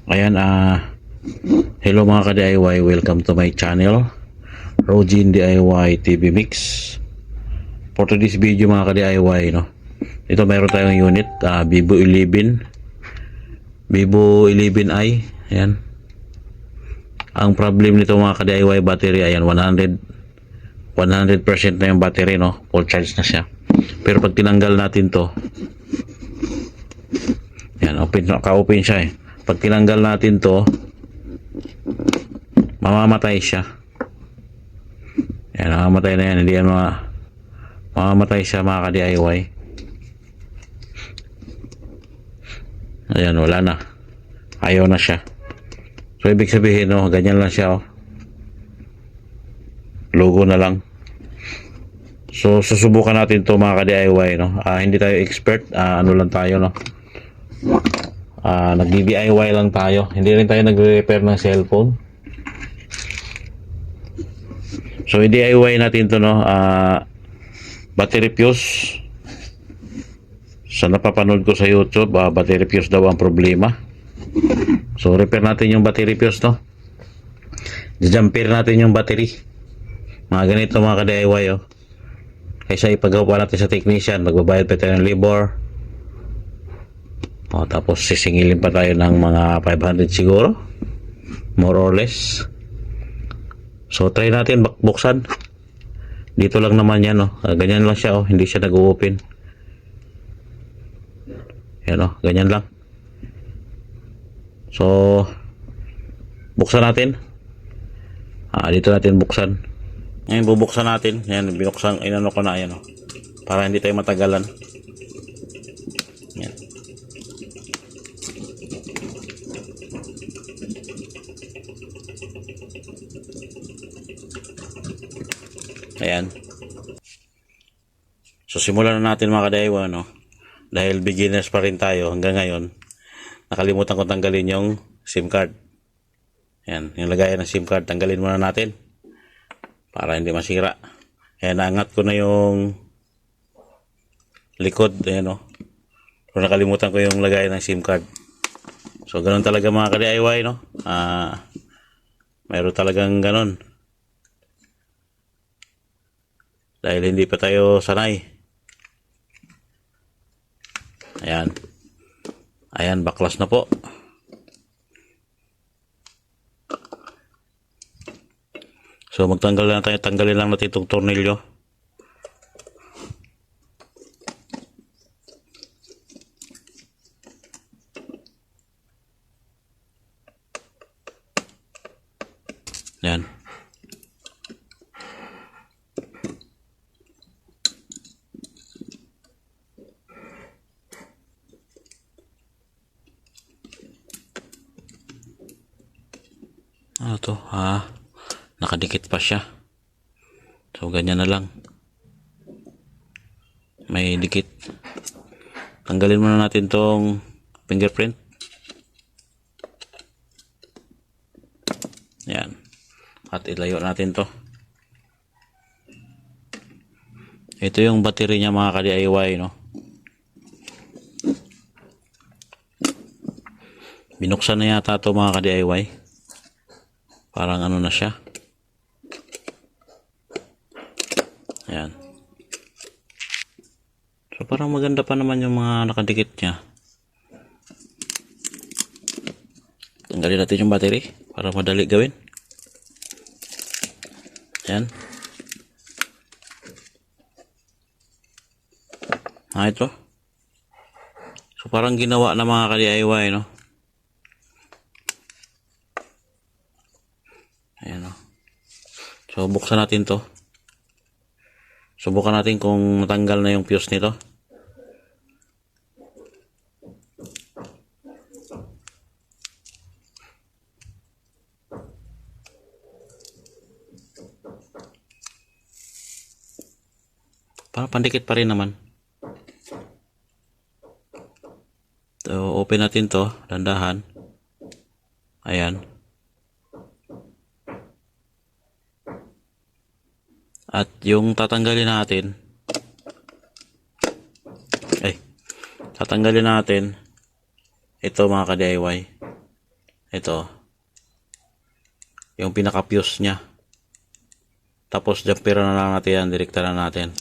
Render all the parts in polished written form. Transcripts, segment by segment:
Ayan, hello mga ka-DIY, welcome to my channel, Rogin DIY TV Mix. For today's video mga ka-DIY, no? Ito meron tayong unit, Vivo 11 i. Ayan. Ang problem nito mga ka-DIY battery, ayan, 100% na yung battery, no? Full charge na siya. Pero pag tinanggal natin to, ayan, ka-open siya eh. Pag tinanggal natin to, mamamatay siya. Ayan, mamamatay na yan. Hindi yan mamamatay siya mga ka-DIY. Ayan, wala na. Ayaw na siya. So, ibig sabihin, no, ganyan lang siya, oh. Logo na lang. So, susubukan natin to mga ka-DIY, no. Hindi tayo expert. Ano lang tayo, no. Nag-DIY lang tayo. Hindi rin tayo nagre-repair ng cellphone. So, i-DIY natin to, no. Battery fuse. Sa napapanood ko sa YouTube, battery fuse daw ang problema. So, repair natin yung battery fuse, no. Jumper natin yung battery. Mga ganito mga ka-DIY, oh. Kaysa ipagawa natin sa technician, magbabayad pa tayo ng labor. Tapos sisingilin pa tayo ng mga 500 siguro, more or less. So, try natin buksan. Dito lang naman yan, oh. Ganyan lang siya, oh. Hindi siya nag-open. Yan, oh. Ganyan lang. So, buksan natin. Dito natin buksan. Ngayon, bubuksan natin. Yan, binuksan, inano ko na, yan, oh. Para hindi tayo matagalan. Yan. Ayan. So, simulan na natin mga ka-DIY, no? Dahil beginners pa rin tayo hanggang ngayon. Nakalimutan ko tanggalin yung SIM card. Ayan, yung lagayan ng SIM card, tanggalin muna natin para hindi masira. Ayan, naangat ko na yung likod. Ayan, no? Pero nakalimutan ko yung lagayan ng SIM card. So, ganun talaga mga ka-DIY, no? Mayroon talagang ganun. Dahil hindi pa tayo sanay. Ayan. Ayan, baklas na po. So, magtanggal na tayo. Tanggalin lang natin itong tornilyo. Ayan. Ano to? Nakadikit pa siya. So, ganyan na lang. May dikit. Tanggalin muna natin tong fingerprint. Yan. At ilayo natin to. Ito yung battery niya mga ka-DIY, no? Binuksan na yata to mga ka-DIY. Parang ano na siya. Ayan. So, parang maganda pa naman yung mga nakadikit niya. Tanggalin natin yung battery para madali gawin. Ayan. Ito. So, parang ginawa na mga ka-DIY, no? Ayan, o. So, buksan natin to. Subukan natin kung natanggal na yung fuse nito. Parang pandikit pa rin naman. So, open natin to. Dandahan. Ayan. At yung tatanggalin natin, tatanggalin natin ito mga ka-DIY. Ito. Yung pinaka-fuse niya. Tapos jumper na lang natin yan. Direkta na natin.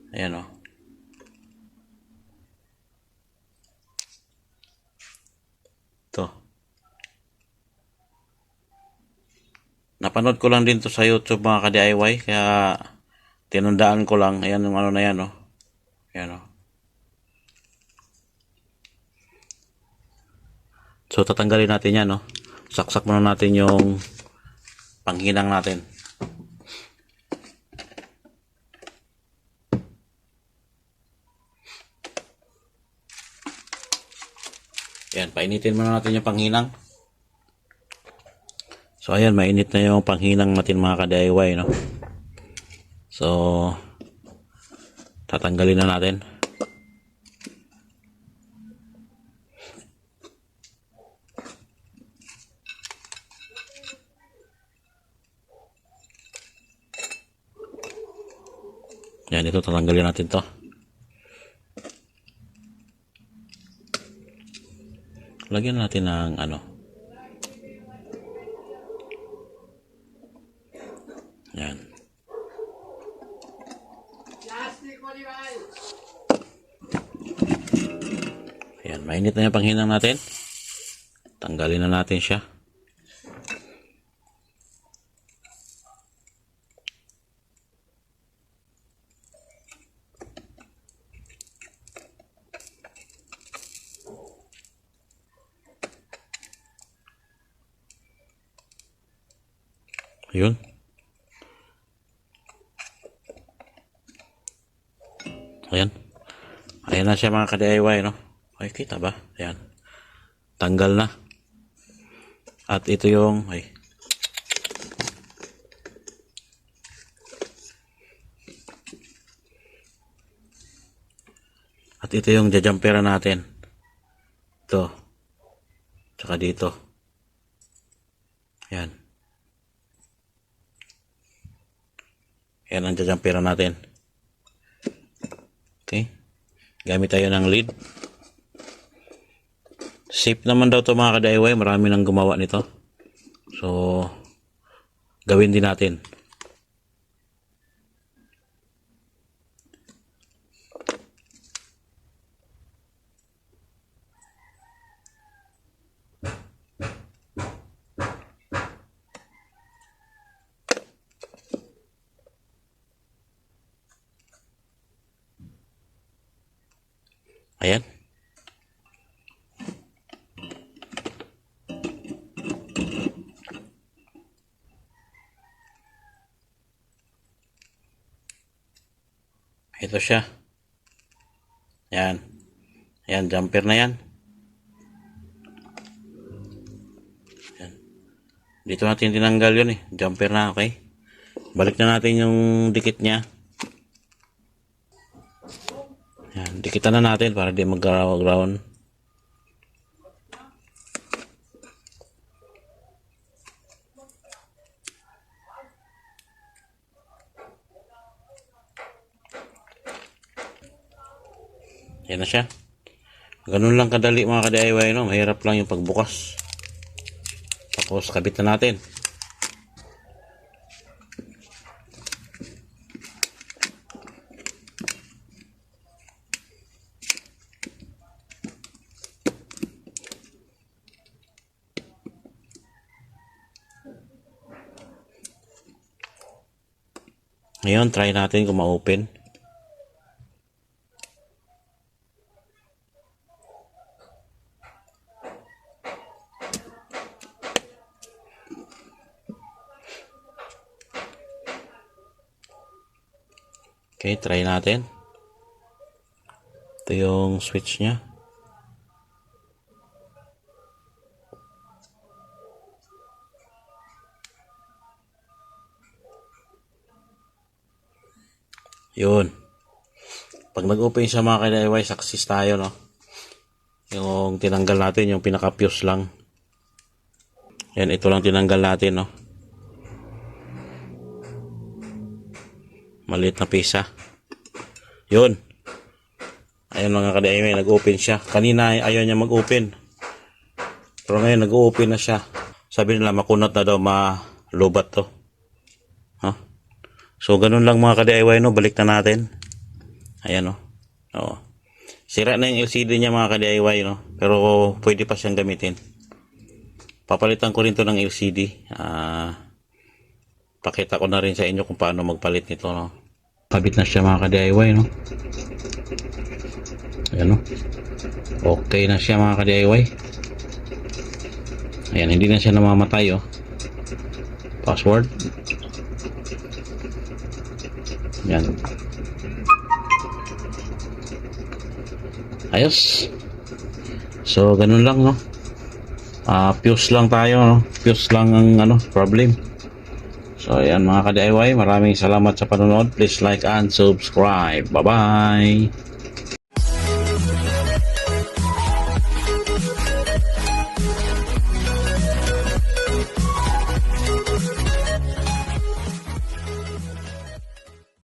Ayan o. Ito. Napanood ko lang din to sa YouTube mga ka-DIY. Kaya tinundaan ko lang. Ayan yung ano na yan o. Ayan o. So tatanggalin natin yan no. Saksak muna natin yung panghinang natin. Yan, painitin muna natin yung panghinang. So ayan, mainit na yung panghinang natin mga ka-DIY no. So tatanggalin na natin. Yan, ito tatanggalin natin to. Lagyan natin ng ano. Yan. Ayan, mainit na yung panghinang natin. Tanggalin na natin siya. Ayun. Ayan. Ayan na siya mga ka-DIY, no? Ay, kita ba? Ayan. Tanggal na. At ito yung, ay. At ito yung jajampera natin. Ito. Tsaka dito. Ayan. Ayan ang jajampera natin. Okay. Gamit tayo ng lead. Safe naman daw to mga ka-DIY. Marami nang gumawa nito. So, gawin din natin. Ayan. Ito siya. Ayan. Ayan, jumper na yan. Ayan. Dito natin tinanggal yun eh. Jumper na, okay? Balik na natin yung dikit niya. Ayan, dikitan na natin para di mag-ground. Yan na siya. Ganun lang kadali mga ka-DIY, no? Mahirap lang yung pagbukas. Tapos kabit na natin. Ngayon, try natin kung ma-open. Okay, try natin. Ito yung switch niya. Yun. Pag nag-open siya mga ka-DIY, success tayo, no? Yung tinanggal natin, yung pinaka-fuse lang. Yan, ito lang tinanggal natin, no? Maliit na pisa. Yun. Ayun mga ka-DIY, nag-open siya. Kanina ayaw niya mag-open. Pero ngayon nag-open na siya. Sabi nila makunat na daw, malubat to. Ha? So ganun lang mga ka-DIY, no? Balik na natin. Ayan, no? Oo. Sira na yung LCD niya mga ka-DIY, no? Pero pwede pa siyang gamitin. Papalitan ko rin to ng LCD. Pakita ko na rin sa inyo kung paano magpalit nito, no? Kabit na siya mga ka-DIY, no? Ayan, no? Okay na siya mga ka-DIY. Ayan, hindi na siya namamatay, oh. Password. Ayan. Ayos. So, ganun lang, no? Fuse lang tayo, no? Fuse lang ang, problem. So, ayan mga ka-DIY. Maraming salamat sa panonood. Please like and subscribe. Bye-bye!